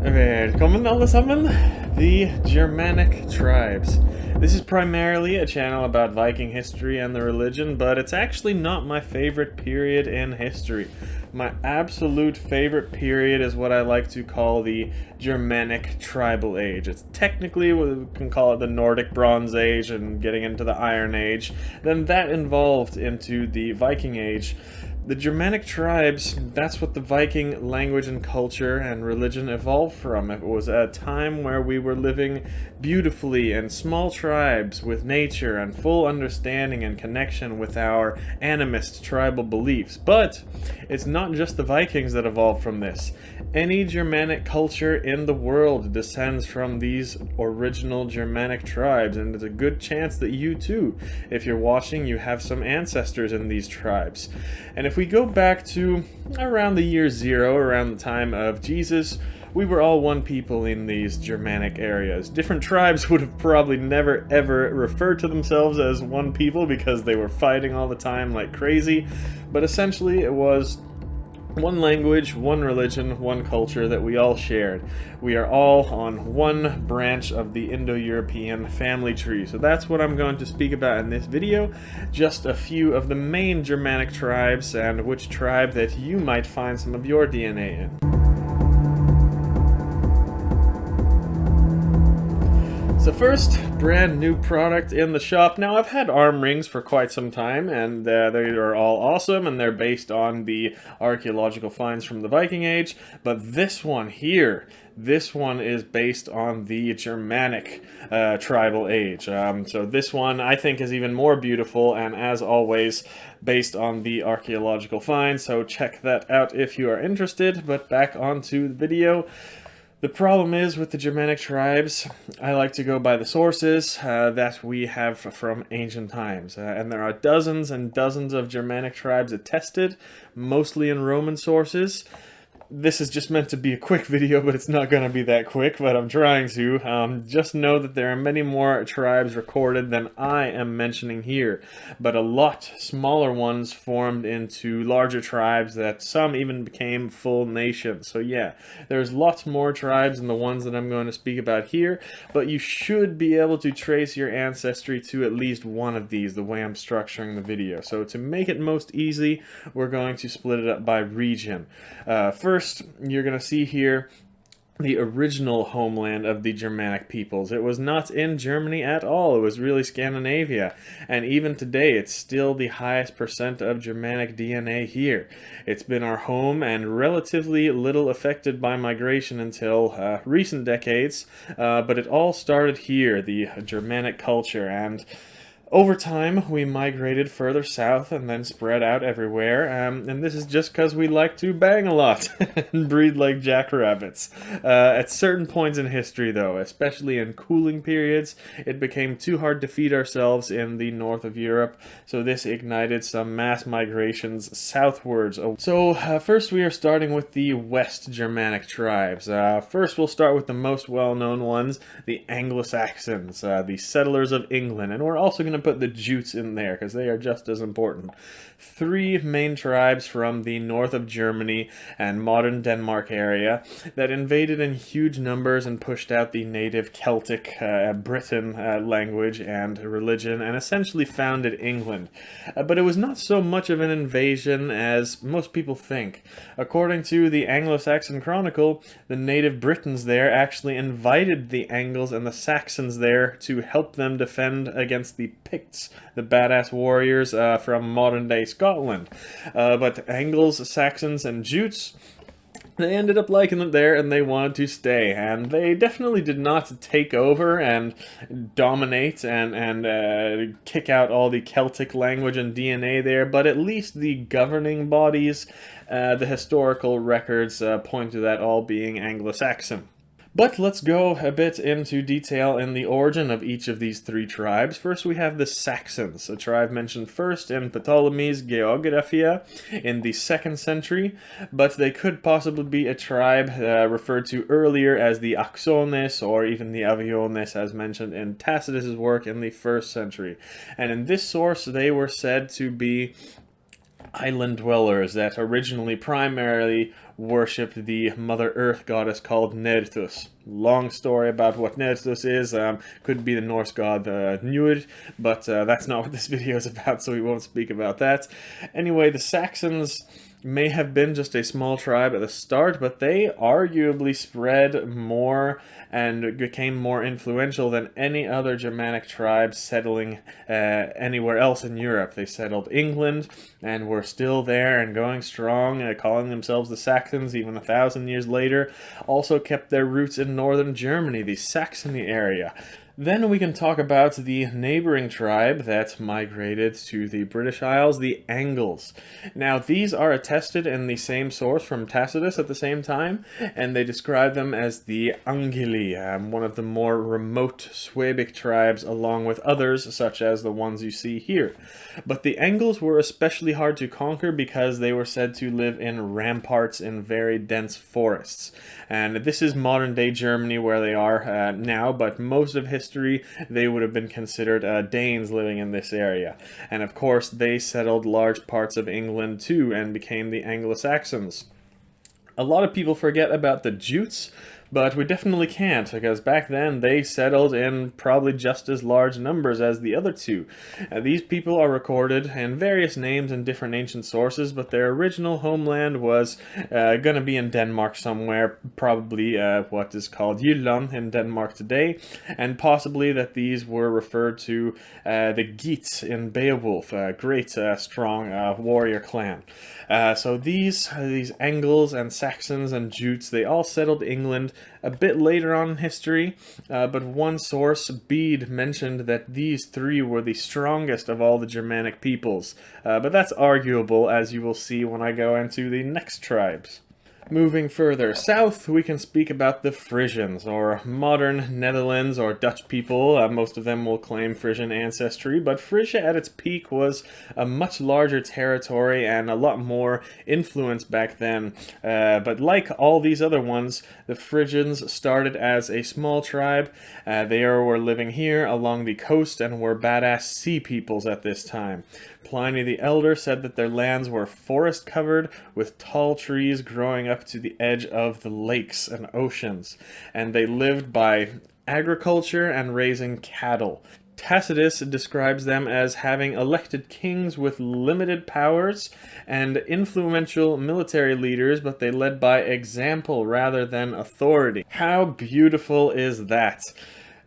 Välkommen allesammans! The Germanic tribes. This is primarily a channel about Viking history and the religion, but it's actually not my favorite period in history. My absolute favorite period is what I like to call the Germanic Tribal Age. It's technically, we can call it the Nordic Bronze Age and getting into the Iron Age. Then that evolved into the Viking Age. The Germanic tribes, that's what the Viking language and culture and religion evolved from. It was a time where we were living beautifully in small tribes with nature and full understanding and connection with our animist tribal beliefs. But it's not just the Vikings that evolved from this. Any Germanic culture in the world descends from these original Germanic tribes, and there's a good chance that you too, if you're watching, you have some ancestors in these tribes. And if we go back to around the year 0, around the time of Jesus, we were all one people in these Germanic areas. Different tribes would have probably never ever referred to themselves as one people because they were fighting all the time like crazy, but essentially it was one language, one religion, one culture that we all shared. We are all on one branch of the Indo-European family tree. So that's what I'm going to speak about in this video. Just a few of the main Germanic tribes and which tribe that you might find some of your DNA in. So first, brand new product in the shop. Now, I've had arm rings for quite some time, and they are all awesome, and they're based on the archaeological finds from the Viking Age. But this one here, this one is based on the Germanic tribal age. So this one I think is even more beautiful, and as always, based on the archaeological finds. So check that out if you are interested. But back onto the video. The problem is with the Germanic tribes, I like to go by the sources that we have from ancient times. And there are dozens and dozens of Germanic tribes attested, mostly in Roman sources. This is just meant to be a quick video, but it's not going to be that quick, but I'm trying to. Just know that there are many more tribes recorded than I am mentioning here, but a lot smaller ones formed into larger tribes that some even became full nations. So yeah, there's lots more tribes than the ones that I'm going to speak about here, but you should be able to trace your ancestry to at least one of these, the way I'm structuring the video. So to make it most easy, we're going to split it up by region. First, you're going to see here the original homeland of the Germanic peoples. It was not in Germany at all. It was really Scandinavia. And even today, it's still the highest percent of Germanic DNA here. It's been our home and relatively little affected by migration until recent decades. But it all started here, the Germanic culture. And over time, we migrated further south and then spread out everywhere, and this is just because we like to bang a lot and breed like jackrabbits. At certain points in history, though, especially in cooling periods, it became too hard to feed ourselves in the north of Europe, so this ignited some mass migrations southwards. So first we are starting with the West Germanic tribes. First we'll start with the most well-known ones, the Anglo-Saxons, the settlers of England, and we're also going to put the Jutes in there because they are just as important. 3 main tribes from the north of Germany and modern Denmark area that invaded in huge numbers and pushed out the native Celtic Britain language and religion and essentially founded England. But it was not so much of an invasion as most people think. According to the Anglo-Saxon Chronicle, the native Britons there actually invited the Angles and the Saxons there to help them defend against the Picts, the badass warriors from modern-day Scotland. But Angles, Saxons, and Jutes, they ended up liking it there and they wanted to stay, and they definitely did not take over and dominate and kick out all the Celtic language and DNA there, but at least the governing bodies, the historical records point to that all being Anglo-Saxon. But let's go a bit into detail in the origin of each of these 3 tribes. First we have the Saxons, a tribe mentioned first in Ptolemy's Geographia in the 2nd century, but they could possibly be a tribe referred to earlier as the Axones or even the Aviones as mentioned in Tacitus' work in the 1st century. And in this source they were said to be island dwellers that originally primarily worshipped the Mother Earth goddess called Nerthus. Long story about what Nerthus is. Could be the Norse god Njord, but that's not what this video is about, so we won't speak about that. Anyway, the Saxons may have been just a small tribe at the start, but they arguably spread more and became more influential than any other Germanic tribe settling anywhere else in Europe. They settled England and were still there and going strong, calling themselves the Saxons even 1,000 years later. Also kept their roots in northern Germany, the Saxony area. Then we can talk about the neighboring tribe that migrated to the British Isles, the Angles. Now, these are attested in the same source from Tacitus at the same time, and they describe them as the Angeli, one of the more remote Suebic tribes, along with others, such as the ones you see here. But the Angles were especially hard to conquer because they were said to live in ramparts in very dense forests. And this is modern-day Germany where they are now, but most of history they would have been considered Danes living in this area. And of course they settled large parts of England too and became the Anglo-Saxons. A lot of people forget about the Jutes, but we definitely can't, because back then they settled in probably just as large numbers as the other two. These people are recorded in various names in different ancient sources, but their original homeland was gonna be in Denmark somewhere, probably what is called Jylland in Denmark today, and possibly that these were referred to the Geats in Beowulf, a great strong warrior clan. So these Angles and Saxons and Jutes, they all settled England a bit later on in history, but one source, Bede, mentioned that these three were the strongest of all the Germanic peoples. But that's arguable, as you will see when I go into the next tribes. Moving further south, we can speak about the Frisians, or modern Netherlands or Dutch people. Most of them will claim Frisian ancestry, but Frisia at its peak was a much larger territory and a lot more influence back then. But like all these other ones, the Frisians started as a small tribe. They were living here along the coast and were badass sea peoples at this time. Pliny the Elder said that their lands were forest-covered with tall trees growing up to the edge of the lakes and oceans, and they lived by agriculture and raising cattle. Tacitus describes them as having elected kings with limited powers and influential military leaders, but they led by example rather than authority. How beautiful is that?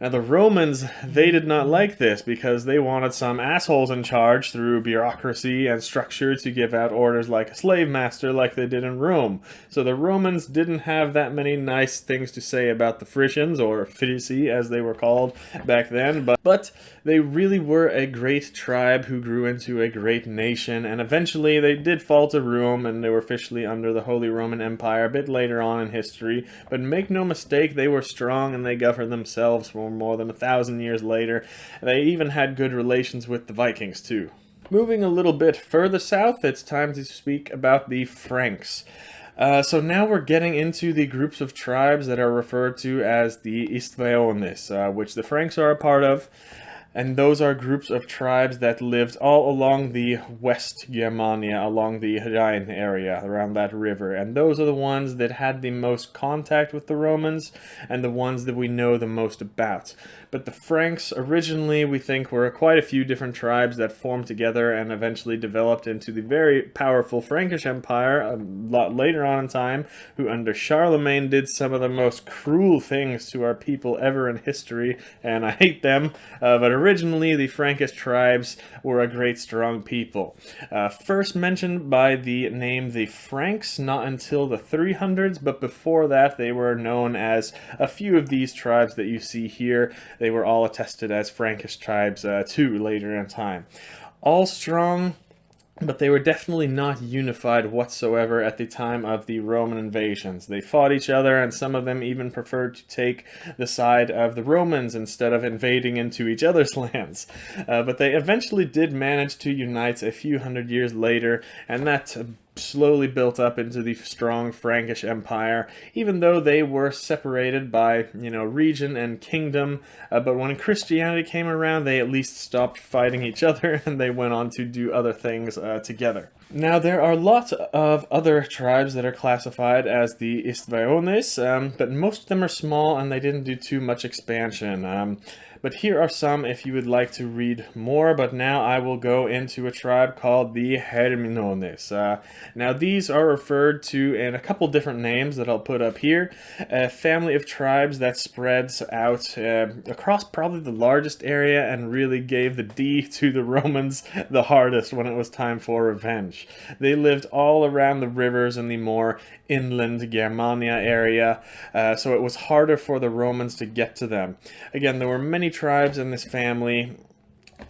Now the Romans, they did not like this because they wanted some assholes in charge through bureaucracy and structure to give out orders like a slave master like they did in Rome. So the Romans didn't have that many nice things to say about the Frisians, or Frisi as they were called back then, but they really were a great tribe who grew into a great nation, and eventually they did fall to Rome and they were officially under the Holy Roman Empire a bit later on in history. But make no mistake, they were strong and they governed themselves for more than 1,000 years later. They even had good relations with the Vikings too. Moving a little bit further south, it's time to speak about the Franks. So now we're getting into the groups of tribes that are referred to as the Istvaones, which the Franks are a part of. And those are groups of tribes that lived all along the West Germania, along the Rhine area, around that river. And those are the ones that had the most contact with the Romans, and the ones that we know the most about. But the Franks, originally, we think, were quite a few different tribes that formed together and eventually developed into the very powerful Frankish Empire a lot later on in time, who under Charlemagne did some of the most cruel things to our people ever in history, and I hate them, but originally the Frankish tribes were a great strong people. First mentioned by the name the Franks, not until the 300s, but before that they were known as a few of these tribes that you see here. They were all attested as Frankish tribes too later in time. All strong, but they were definitely not unified whatsoever at the time of the Roman invasions. They fought each other, and some of them even preferred to take the side of the Romans instead of invading into each other's lands. But they eventually did manage to unite a few hundred years later, and that slowly built up into the strong Frankish Empire, even though they were separated by, region and kingdom. But when Christianity came around, they at least stopped fighting each other, and they went on to do other things together. Now, there are lots of other tribes that are classified as the Istvaiones, but most of them are small and they didn't do too much expansion. But here are some if you would like to read more, but now I will go into a tribe called the Herminones. Now, these are referred to in a couple different names that I'll put up here. A family of tribes that spreads out across probably the largest area and really gave the D to the Romans the hardest when it was time for revenge. They lived all around the rivers in the more inland Germania area, so it was harder for the Romans to get to them. Again, there were many tribes in this family.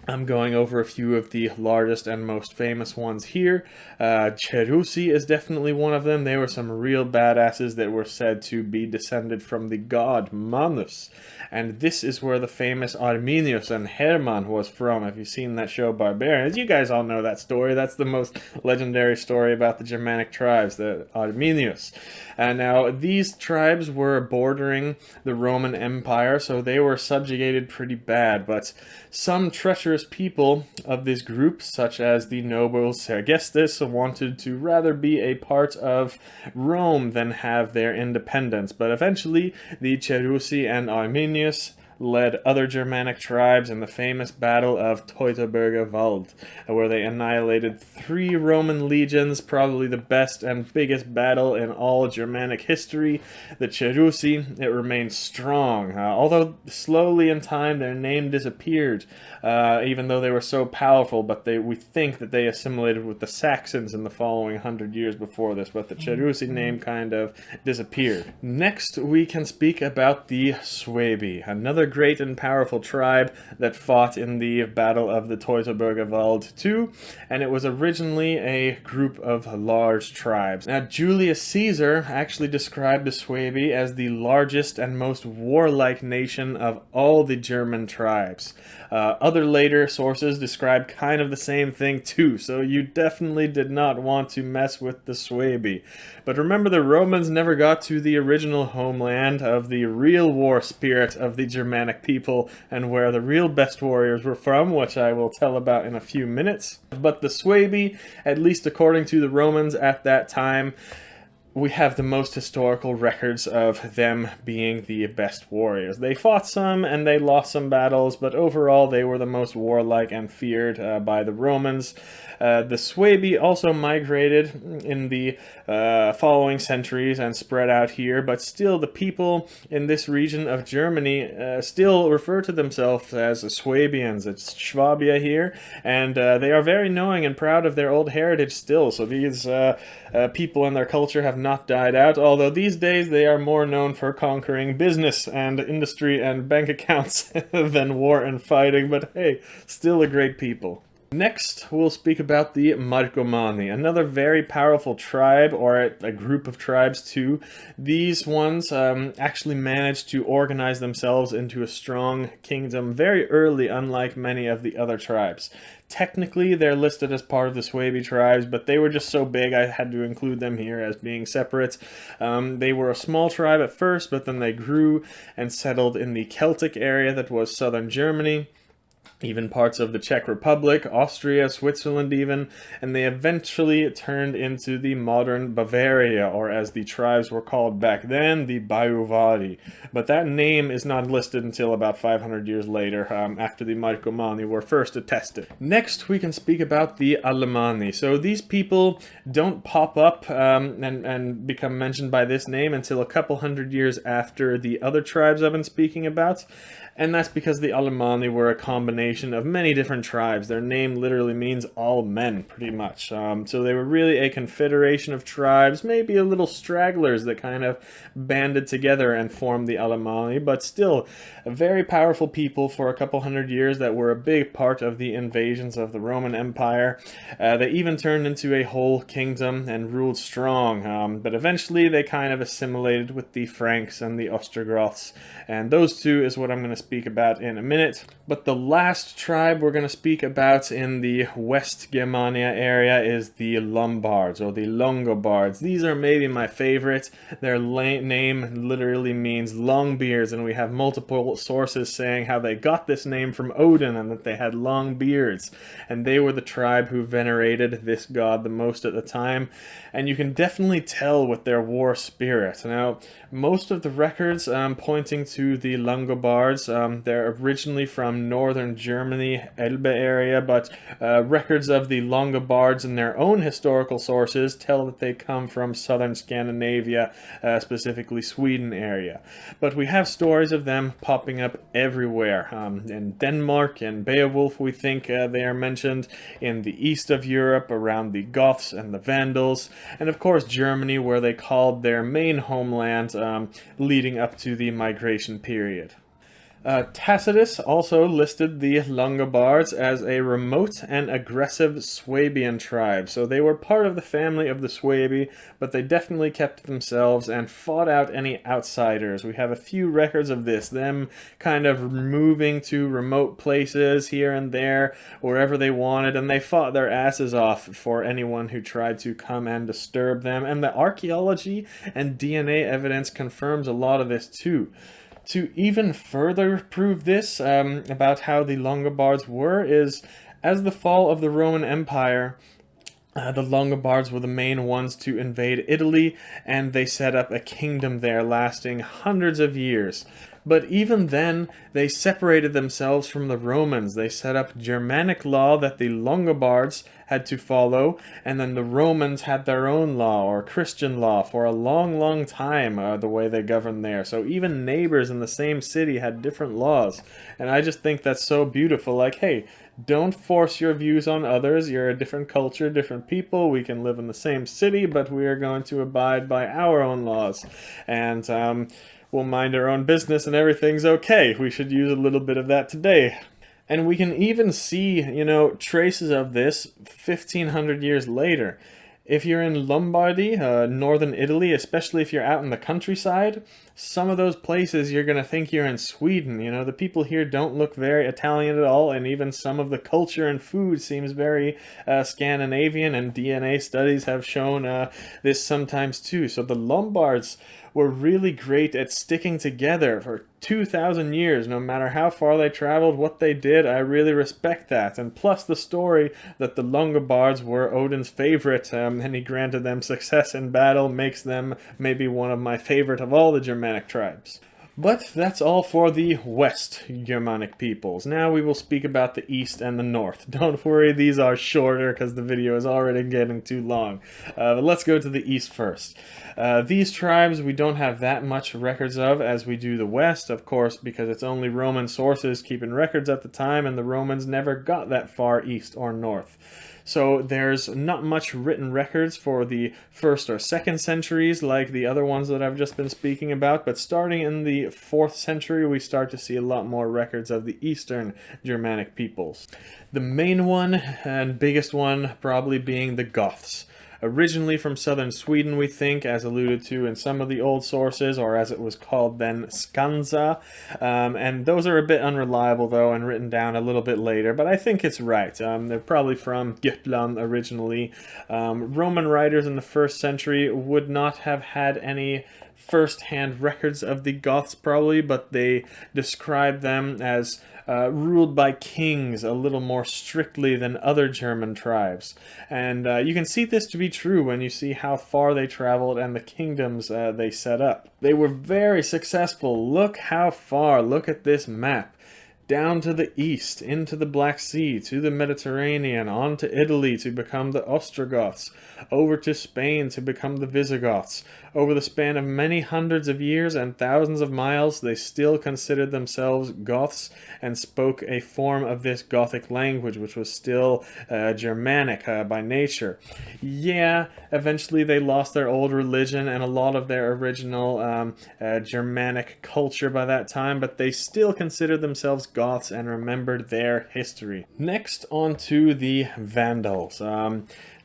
I'm going over a few of the largest and most famous ones here. Cherusi is definitely one of them. They were some real badasses that were said to be descended from the god Manus. And this is where the famous Arminius and Hermann was from. If you've seen that show Barbarians, you guys all know that story. That's the most legendary story about the Germanic tribes, the Arminius. Now, these tribes were bordering the Roman Empire, so they were subjugated pretty bad. But some treacherous people of this group, such as the noble Sergestus, wanted to rather be a part of Rome than have their independence. But eventually, the Cherusi and Arminius led other Germanic tribes in the famous Battle of Teutoburger Wald, where they annihilated 3 Roman legions, probably the best and biggest battle in all Germanic history. The Cherusi, it remained strong, although slowly in time their name disappeared, even though they were so powerful, but we think that they assimilated with the Saxons in the following 100 years before this, but the Cherusi name kind of disappeared. Next, we can speak about the Suebi, another great and powerful tribe that fought in the Battle of the Teutoburger Wald too, and it was originally a group of large tribes. Now, Julius Caesar actually described the Suebi as the largest and most warlike nation of all the German tribes. Other later sources describe kind of the same thing too, so you definitely did not want to mess with the Suebi. But remember, the Romans never got to the original homeland of the real war spirit of the Germanic people and where the real best warriors were from, which I will tell about in a few minutes. But the Suebi, at least according to the Romans at that time, we have the most historical records of them being the best warriors. They fought some and they lost some battles, but overall they were the most warlike and feared by the Romans. The Suebi also migrated in the following centuries and spread out here, but still the people in this region of Germany still refer to themselves as Suebians. It's Schwabia here, and they are very knowing and proud of their old heritage still, so these people and their culture have not died out, although these days they are more known for conquering business and industry and bank accounts than war and fighting, but hey, still a great people. Next, we'll speak about the Marcomanni, another very powerful tribe, or a group of tribes too. These ones actually managed to organize themselves into a strong kingdom very early, unlike many of the other tribes. Technically, they're listed as part of the Suebi tribes, but they were just so big I had to include them here as being separate. They were a small tribe at first, but then they grew and settled in the Celtic area that was southern Germany, even parts of the Czech Republic, Austria, Switzerland even, and they eventually turned into the modern Bavaria, or as the tribes were called back then, the Bajuvari. But that name is not listed until about 500 years later, after the Marcomanni were first attested. Next, we can speak about the Alemanni. So these people don't pop up and become mentioned by this name until a couple hundred years after the other tribes I've been speaking about. And that's because the Alemanni were a combination of many different tribes. Their name literally means all men, pretty much. So they were really a confederation of tribes, maybe a little stragglers that kind of banded together and formed the Alemanni, but still a very powerful people for a couple hundred years that were a big part of the invasions of the Roman Empire. They even turned into a whole kingdom and ruled strong, but eventually they kind of assimilated with the Franks and the Ostrogoths, and those two is what I'm going to speak about in a minute. But the last last tribe we're going to speak about in the West Germania area is the Lombards, or the Langobards. These are maybe my favorite. Their name literally means long beards, and we have multiple sources saying how they got this name from Odin and that they had long beards. And they were the tribe who venerated this god the most at the time, and you can definitely tell with their war spirit. Now, most of the records pointing to the Langobards, they're originally from northern Germany, Elbe area, but records of the Langobards in their own historical sources tell that they come from southern Scandinavia, specifically Sweden area. But we have stories of them popping up everywhere. In Denmark and Beowulf, we think they are mentioned, in the east of Europe, around the Goths and the Vandals, and of course Germany, where they called their main homeland leading up to the migration period. Tacitus also listed the Langobards as a remote and aggressive Swabian tribe. So they were part of the family of the Swabi, but they definitely kept themselves and fought out any outsiders. We have a few records of this, them kind of moving to remote places here and there, wherever they wanted, and they fought their asses off for anyone who tried to come and disturb them. And the archaeology and DNA evidence confirms a lot of this too. To even further prove this about how the Langobards were is, as the fall of the Roman Empire, the Langobards were the main ones to invade Italy, and they set up a kingdom there lasting hundreds of years. But even then, they separated themselves from the Romans. They set up Germanic law that the Langobards had to follow, and then the Romans had their own law, or Christian law, for a long time, the way they governed there. So even neighbors in the same city had different laws. And I just think that's so beautiful. Like, hey, don't force your views on others. You're a different culture, different people. We can live in the same city, but we are going to abide by our own laws. And we'll mind our own business and everything's okay. We should use a little bit of that today. And we can even see, traces of this 1500 years later. If you're in Lombardy, northern Italy, especially if you're out in the countryside, some of those places you're going to think you're in Sweden. The people here don't look very Italian at all, and even some of the culture and food seems very Scandinavian, and DNA studies have shown this sometimes too. So the Lombards were really great at sticking together for 2,000 years, no matter how far they traveled, what they did. I really respect that. And plus the story that the Langobards were Odin's favorite, and he granted them success in battle, makes them maybe one of my favorite of all the Germanic tribes. But that's all for the West Germanic peoples. Now we will speak about the East and the North. Don't worry, these are shorter because the video is already getting too long. But let's go to the East first. These tribes we don't have that much records of as we do the West, of course, because it's only Roman sources keeping records at the time, and the Romans never got that far east or north. So there's not much written records for the 1st or 2nd centuries like the other ones that I've just been speaking about, but starting in the 4th century we start to see a lot more records of the Eastern Germanic peoples. The main one and biggest one probably being the Goths. Originally from southern Sweden, we think, as alluded to in some of the old sources, or as it was called then, Skandza. And those are a bit unreliable, though, and written down a little bit later, but I think it's right. They're probably from Jutland originally. Roman writers in the 1st century would not have had any first-hand records of the Goths, probably, but they describe them as ruled by kings a little more strictly than other German tribes. And you can see this to be true when you see how far they traveled and the kingdoms they set up. They were very successful. Look how far. Look at this map. Down to the east, into the Black Sea, to the Mediterranean, on to Italy to become the Ostrogoths, over to Spain to become the Visigoths. Over the span of many hundreds of years and thousands of miles, they still considered themselves Goths and spoke a form of this Gothic language, which was still Germanic by nature. Yeah, eventually they lost their old religion and a lot of their original Germanic culture by that time, but they still considered themselves Goths and remembered their history. Next, on to the Vandals.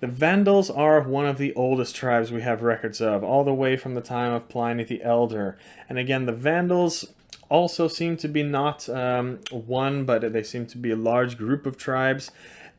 The Vandals are one of the oldest tribes we have records of, all the way from the time of Pliny the Elder. And again, the Vandals also seem to be not one, but they seem to be a large group of tribes.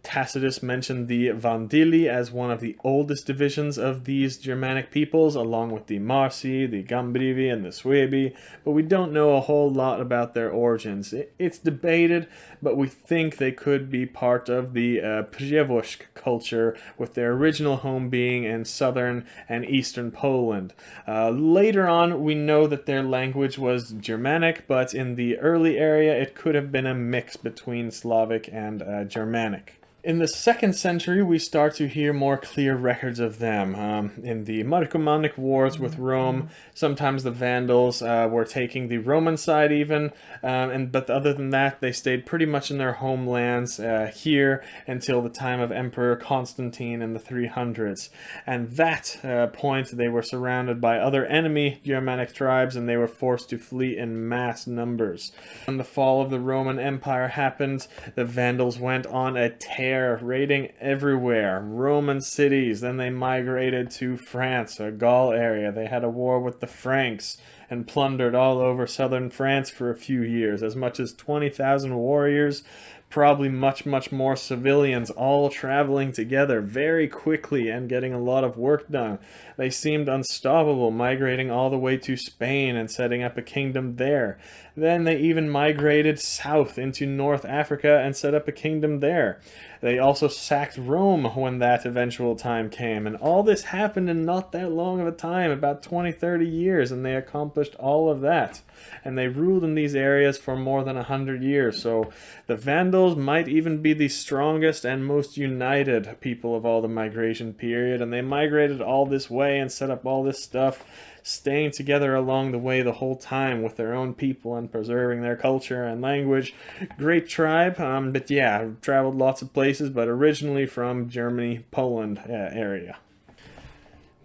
Tacitus mentioned the Vandili as one of the oldest divisions of these Germanic peoples, along with the Marsi, the Gambrivi, and the Suebi, but we don't know a whole lot about their origins. It's debated, but we think they could be part of the Przewosk culture, with their original home being in southern and eastern Poland. Later on, we know that their language was Germanic, but in the early area, it could have been a mix between Slavic and Germanic. In the 2nd century, we start to hear more clear records of them. In the Marcomannic Wars with Rome, sometimes the Vandals were taking the Roman side even, but other than that, they stayed pretty much in their homelands here until the time of Emperor Constantine in the 300s. And that point, they were surrounded by other enemy Germanic tribes, and they were forced to flee in mass numbers. When the fall of the Roman Empire happened, the Vandals went on a tear, raiding everywhere, Roman cities. Then they migrated to France, a Gaul area. They had a war with the Franks and plundered all over southern France for a few years. As much as 20,000 warriors, probably much more civilians, all traveling together very quickly and getting a lot of work done. They seemed unstoppable, migrating all the way to Spain and setting up a kingdom there. Then they even migrated south into North Africa and set up a kingdom there. They also sacked Rome when that eventual time came, and all this happened in not that long of a time, about 20-30 years, and they accomplished all of that. And they ruled in these areas for more than 100 years, so the Vandals might even be the strongest and most united people of all the migration period, and they migrated all this way and set up all this stuff, staying together along the way the whole time with their own people and preserving their culture and language. Great tribe, but yeah, traveled lots of places, but originally from Germany, Poland area.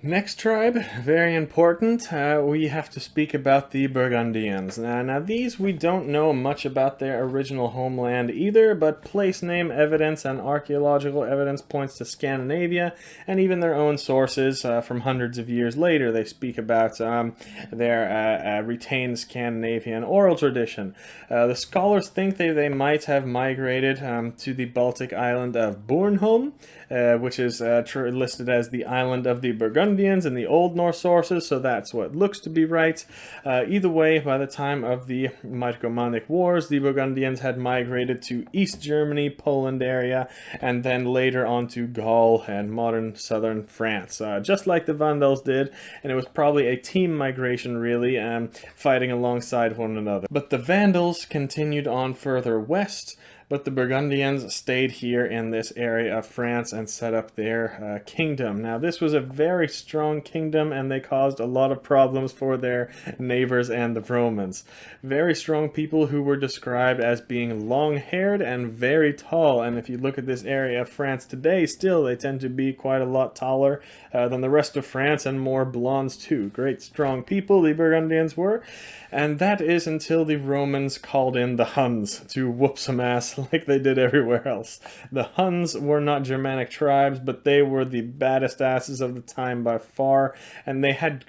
Next tribe, very important, we have to speak about the Burgundians. Now these, we don't know much about their original homeland either, but place name evidence and archaeological evidence points to Scandinavia, and even their own sources from hundreds of years later, they speak about their retained Scandinavian oral tradition. The scholars think they might have migrated to the Baltic island of Bornholm, which is listed as the island of the Burgundians in the Old Norse sources, so that's what looks to be right. Either way, by the time of the Marcomannic Wars, the Burgundians had migrated to East Germany, Poland area, and then later on to Gaul and modern southern France, just like the Vandals did, and it was probably a team migration really, fighting alongside one another. But the Vandals continued on further west, but the Burgundians stayed here in this area of France and set up their kingdom. Now, this was a very strong kingdom, and they caused a lot of problems for their neighbors and the Romans. Very strong people who were described as being long-haired and very tall, and if you look at this area of France today, still, they tend to be quite a lot taller than the rest of France, and more blondes too. Great strong people, the Burgundians were, and that is until the Romans called in the Huns to whoop some ass like they did everywhere else. The Huns were not Germanic tribes, but they were the baddest asses of the time by far, and they had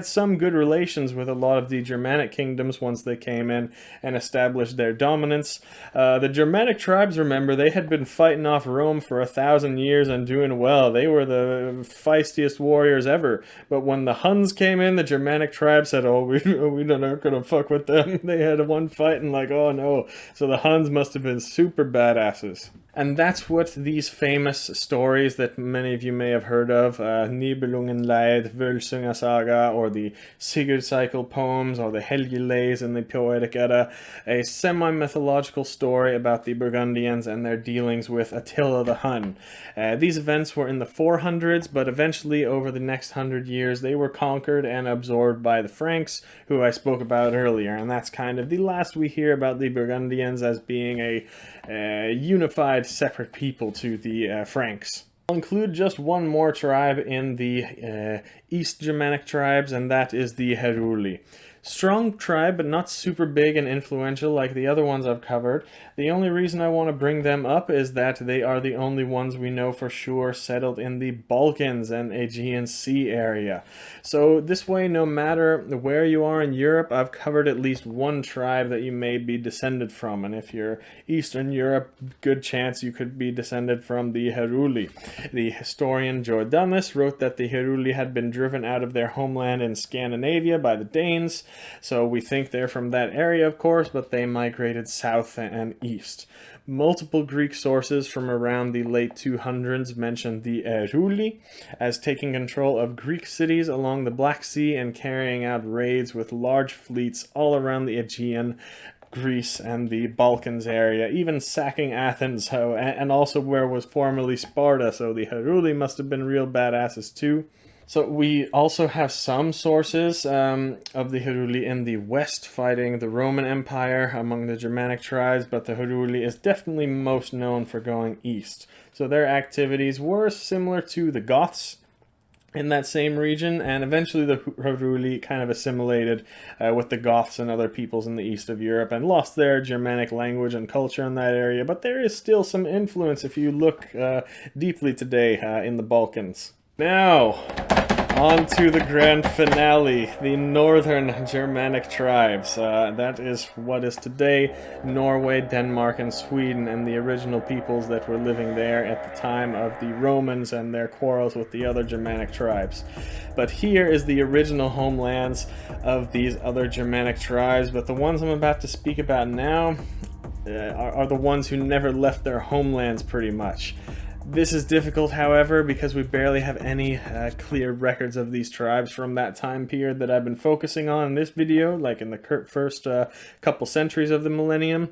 some good relations with a lot of the Germanic kingdoms once they came in and established their dominance. The Germanic tribes, remember, they had been fighting off Rome for 1,000 years and doing well. They were the feistiest warriors ever, but when the Huns came in, the Germanic tribes said, oh, we're not gonna fuck with them. They had one fight and like, oh no. So the Huns must have been super badasses. And that's what these famous stories that many of you may have heard of, Nibelungenlied, Völsunga Saga, or the Sigurd Cycle poems, or the Helgilays in the Poetic Edda, a semi-mythological story about the Burgundians and their dealings with Attila the Hun. These events were in the 400s, but eventually over the next 100 years they were conquered and absorbed by the Franks, who I spoke about earlier, and that's kind of the last we hear about the Burgundians as being a unified separate people to the Franks. I'll include just one more tribe in the East Germanic tribes, and that is the Heruli. Strong tribe, but not super big and influential like the other ones I've covered. The only reason I want to bring them up is that they are the only ones we know for sure settled in the Balkans and Aegean Sea area. So this way, no matter where you are in Europe, I've covered at least one tribe that you may be descended from. And if you're Eastern Europe, good chance you could be descended from the Heruli. The historian Jordanus wrote that the Heruli had been driven out of their homeland in Scandinavia by the Danes. So we think they're from that area, of course, but they migrated south and east. Multiple Greek sources from around the late 200s mention the Heruli as taking control of Greek cities along the Black Sea and carrying out raids with large fleets all around the Aegean, Greece, and the Balkans area, even sacking Athens, and also where was formerly Sparta, so the Heruli must have been real badasses too. So we also have some sources of the Heruli in the west fighting the Roman Empire among the Germanic tribes, but the Heruli is definitely most known for going east. So their activities were similar to the Goths in that same region, and eventually the Heruli kind of assimilated with the Goths and other peoples in the east of Europe and lost their Germanic language and culture in that area, but there is still some influence if you look deeply today in the Balkans. Now, on to the grand finale, the northern Germanic tribes. That is what is today Norway, Denmark, and Sweden, and the original peoples that were living there at the time of the Romans and their quarrels with the other Germanic tribes. But here is the original homelands of these other Germanic tribes, but the ones I'm about to speak about now are the ones who never left their homelands pretty much. This is difficult, however, because we barely have any clear records of these tribes from that time period that I've been focusing on in this video, like in the first couple centuries of the millennium.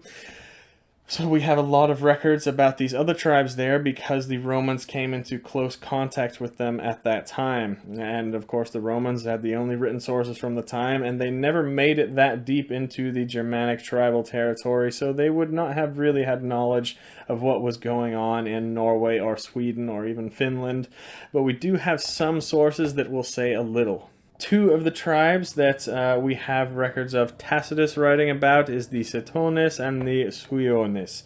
So we have a lot of records about these other tribes there because the Romans came into close contact with them at that time. And of course the Romans had the only written sources from the time, and they never made it that deep into the Germanic tribal territory, so they would not have really had knowledge of what was going on in Norway or Sweden or even Finland. But we do have some sources that will say a little. Two of the tribes that we have records of Tacitus writing about is the Cetones and the Suiones.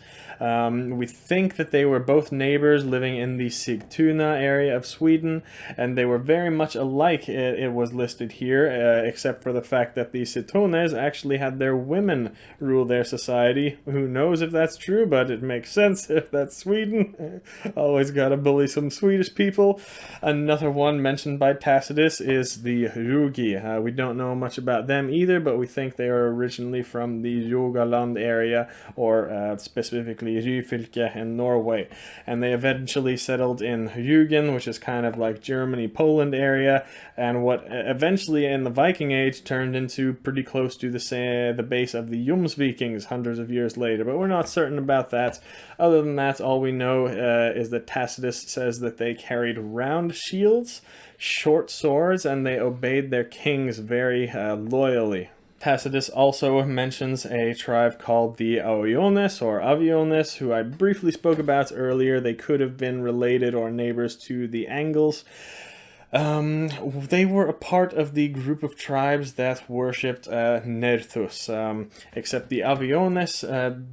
We think that they were both neighbors living in the Sigtuna area of Sweden, and they were very much alike, it was listed here, except for the fact that the Cetones actually had their women rule their society. Who knows if that's true, but it makes sense if that's Sweden. Always gotta bully some Swedish people. Another one mentioned by Tacitus is the Rugi. We don't know much about them either, but we think they are originally from the Rogaland area, or specifically Ryfylke in Norway. And they eventually settled in Rügen, which is kind of like Germany, Poland area, and what eventually in the Viking Age turned into pretty close to the base of the Jomsvikings hundreds of years later, but we're not certain about that. Other than that, all we know is that Tacitus says that they carried round shields, short swords, and they obeyed their kings very loyally. Tacitus also mentions a tribe called the Aoiones or Aviones, who I briefly spoke about earlier. They could have been related or neighbors to the Angles. They were a part of the group of tribes that worshipped Nerthus, except the Aviones,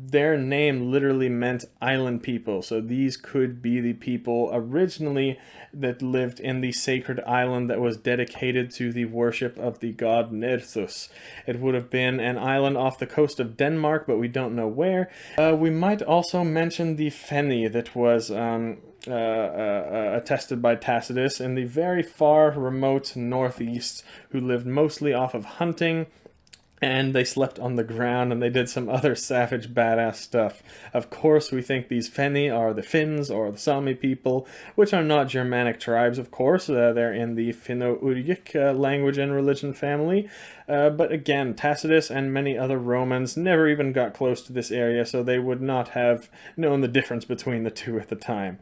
their name literally meant island people, so these could be the people originally that lived in the sacred island that was dedicated to the worship of the god Nerthus. It would have been an island off the coast of Denmark, but we don't know where. We might also mention the Feni that was attested by Tacitus in the very far remote northeast, who lived mostly off of hunting, and they slept on the ground, and they did some other savage badass stuff. Of course, we think these Feni are the Finns or the Sami people, which are not Germanic tribes, of course. They're in the Finno-Ugric language and religion family. But again, Tacitus and many other Romans never even got close to this area, so they would not have known the difference between the two at the time.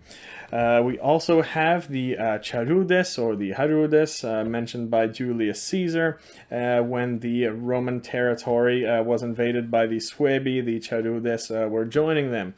We also have the Charudes or the Harudes mentioned by Julius Caesar. When the Roman territory was invaded by the Suebi, the Charudes were joining them.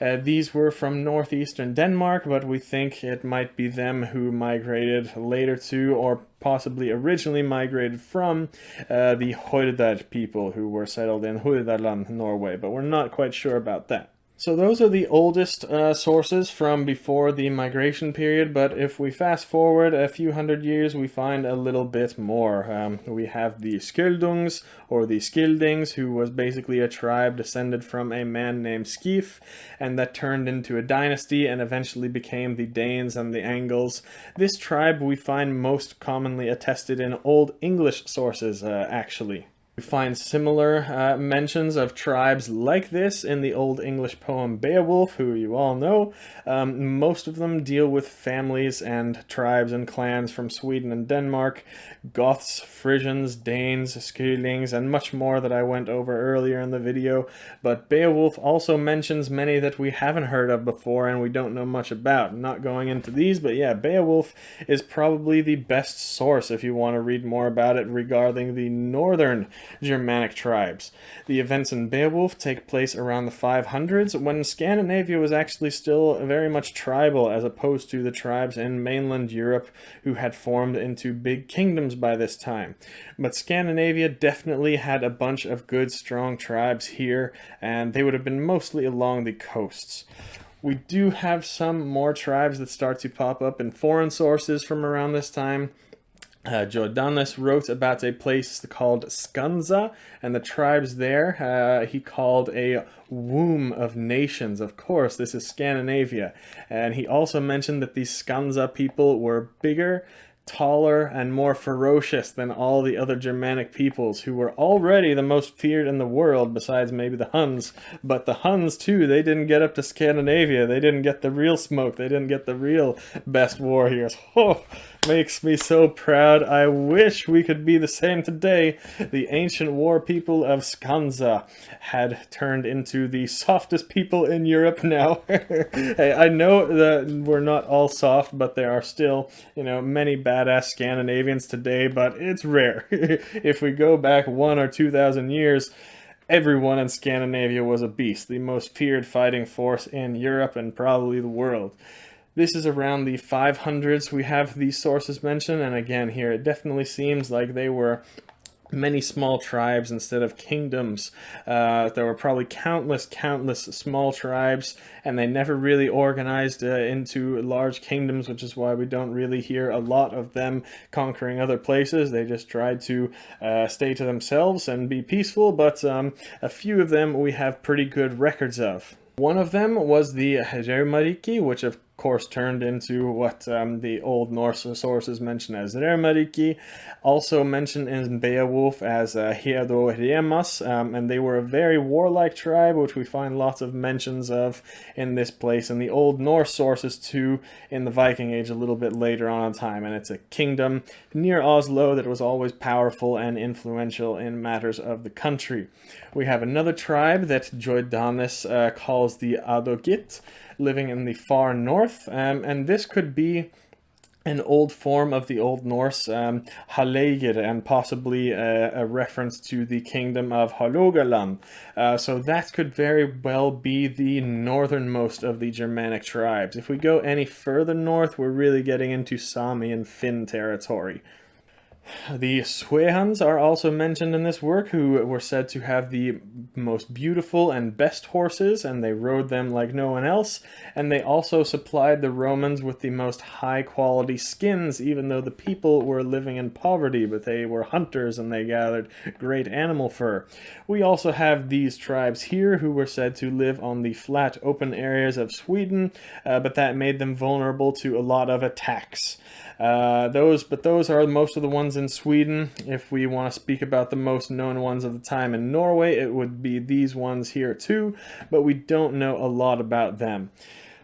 These were from northeastern Denmark, but we think it might be them who migrated later to, or possibly originally migrated from, the Hordaer people who were settled in Hordaland, Norway, but we're not quite sure about that. So those are the oldest sources from before the migration period, but if we fast forward a few hundred years, we find a little bit more. We have the Skjöldungs, or the Skildings, who was basically a tribe descended from a man named Skif, and that turned into a dynasty and eventually became the Danes and the Angles. This tribe we find most commonly attested in Old English sources, actually. We find similar mentions of tribes like this in the Old English poem Beowulf, who you all know. Most of them deal with families and tribes and clans from Sweden and Denmark, Goths, Frisians, Danes, Skylings, and much more that I went over earlier in the video. But Beowulf also mentions many that we haven't heard of before and we don't know much about. I'm not going into these, but yeah, Beowulf is probably the best source if you want to read more about it regarding the northern Germanic tribes. The events in Beowulf take place around the 500s, when Scandinavia was actually still very much tribal, as opposed to the tribes in mainland Europe who had formed into big kingdoms by this time. But Scandinavia definitely had a bunch of good, strong tribes here, and they would have been mostly along the coasts. We do have some more tribes that start to pop up in foreign sources from around this time. Jordanes wrote about a place called Skandza, and the tribes there he called a womb of nations. Of course, this is Scandinavia. And he also mentioned that these Skandza people were bigger, taller, and more ferocious than all the other Germanic peoples, who were already the most feared in the world, besides maybe the Huns. But the Huns, too, they didn't get up to Scandinavia. They didn't get the real smoke. They didn't get the real best warriors. Oh, makes me so proud. I wish we could be the same today. The ancient war people of Skandza had turned into the softest people in Europe now. Hey, I know that we're not all soft, but there are still, many badass Scandinavians today, but it's rare. If we go back 1,000 or 2,000 years, everyone in Scandinavia was a beast, the most feared fighting force in Europe and probably the world. This is around the 500s we have these sources mentioned, and again here it definitely seems like they were many small tribes instead of kingdoms. There were probably countless small tribes, and they never really organized into large kingdoms, which is why we don't really hear a lot of them conquering other places. They just tried to stay to themselves and be peaceful, but a few of them we have pretty good records of. One of them was the Germanic, which of course turned into what the Old Norse sources mention as Germanic, also mentioned in Beowulf as Hedoremas, and they were a very warlike tribe, which we find lots of mentions of in this place, and the Old Norse sources too in the Viking Age a little bit later on in time, and it's a kingdom near Oslo that was always powerful and influential in matters of the country. We have another tribe that Jordanes calls the Adogit, living in the far north, and this could be an old form of the Old Norse Haleigir, and possibly a reference to the kingdom of Hålogaland. So that could very well be the northernmost of the Germanic tribes. If we go any further north, we're really getting into Sami and Finn territory. The Swehans are also mentioned in this work, who were said to have the most beautiful and best horses, and they rode them like no one else, and they also supplied the Romans with the most high-quality skins, even though the people were living in poverty, but they were hunters and they gathered great animal fur. We also have these tribes here who were said to live on the flat, open areas of Sweden, but that made them vulnerable to a lot of attacks. Those are most of the ones in Sweden. If we want to speak about the most known ones of the time in Norway, it would be these ones here too, but we don't know a lot about them.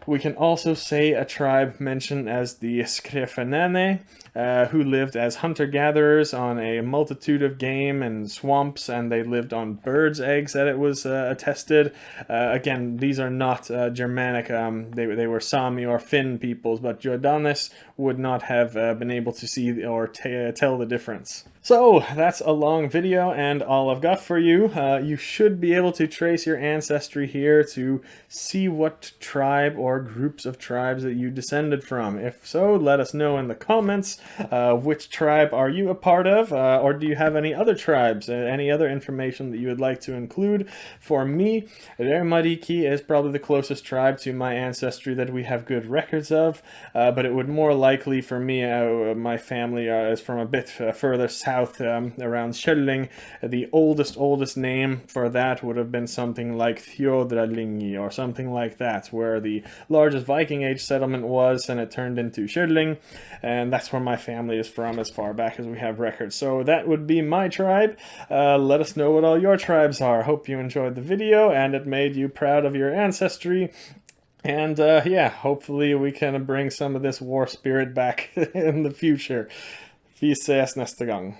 We can also say a tribe mentioned as the Skrefenene, who lived as hunter-gatherers on a multitude of game and swamps, and they lived on birds' eggs, that it was attested. Again, these are not Germanic, they were Sami or Finn peoples, but Jordanes would not have been able to see or tell the difference. So that's a long video and all I've got for you. You should be able to trace your ancestry here to see what tribe or groups of tribes that you descended from. If so, let us know in the comments. Which tribe are you a part of, or do you have any other tribes, any other information that you would like to include? For me, Germaniki is probably the closest tribe to my ancestry that we have good records of, but it would more likely for me, my family is from a bit further south, around Skölling. The oldest name for that would have been something like Thjodralingi or something like that, where the largest Viking Age settlement was, and it turned into Skölling, and that's where my family is from as far back as we have records. So that would be my tribe. Let us know what all your tribes are. Hope you enjoyed the video and it made you proud of your ancestry. And yeah, hopefully we can bring some of this war spirit back in the future. Vi ses nästa gång.